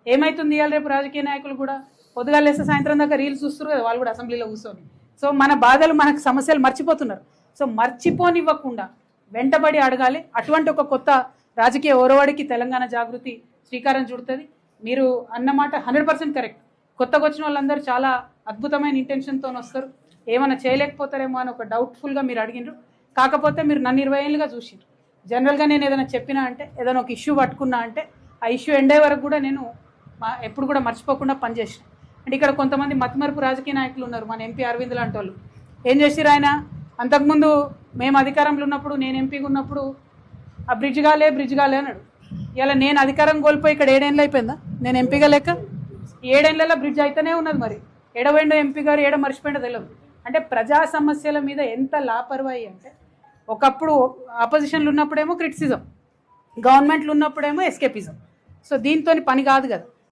ఏమవుతుంది ఇవాళ రేపు రాజకీయ నాయకులు కూడా పొద్దుగాలేస్తే సాయంత్రం దాకా రీల్స్ చూస్తారు కదా, వాళ్ళు కూడా అసెంబ్లీలో కూర్చొని. సో మన బాధలు మనకు సమస్యలు మర్చిపోతున్నారు. సో మర్చిపోనివ్వకుండా వెంటబడి అడగాలి. అటువంటి ఒక కొత్త రాజకీయ ఓరవాడికి తెలంగాణ జాగృతి శ్రీకారం చుడుతుంది. మీరు అన్నమాట 100% కరెక్ట్. కొత్తగా వచ్చిన వాళ్ళందరూ చాలా అద్భుతమైన ఇంటెన్షన్తో వస్తారు, ఏమైనా చేయలేకపోతారేమో అని ఒక డౌట్ఫుల్గా మీరు అడిగినారు. కాకపోతే మీరు నన్ను 20 ఏళ్ళుగా చూసినారు. జనరల్గా నేను ఏదైనా చెప్పినా అంటే, ఏదైనా ఒక ఇష్యూ పట్టుకున్నా అంటే ఆ ఇష్యూ ఎండే వరకు కూడా నేను ఎప్పుడు కూడా మర్చిపోకుండా పనిచేసిన. అంటే ఇక్కడ కొంతమంది మతిమరుపు రాజకీయ నాయకులు ఉన్నారు. మన ఎంపీ అరవింద్ లాంటి వాళ్ళు ఏం చేసిరు, ఆయన అంతకుముందు మేము అధికారంలో ఉన్నప్పుడు, నేను ఎంపీగా ఉన్నప్పుడు ఆ బ్రిడ్జ్ కాలే అన్నాడు. ఇలా నేను అధికారం కోల్పోయి ఇక్కడ 7 ఏళ్ళు అయిపోయిందా నేను ఎంపీగా లేక? 7 ఏళ్లలో బ్రిడ్జ్ అయితేనే ఉన్నది. మరి ఎడవేండో ఎంపీ గారు ఏడ మర్చిపోయిండో తెలియదు. అంటే ప్రజా సమస్యల మీద ఎంత లాపర్వాయి అంటే, ఒకప్పుడు ఆపోజిషన్లు ఉన్నప్పుడేమో క్రిటిసిజం, గవర్నమెంట్లు ఉన్నప్పుడేమో ఎస్కేపిజం. సో దీంతో పని కాదు కదా.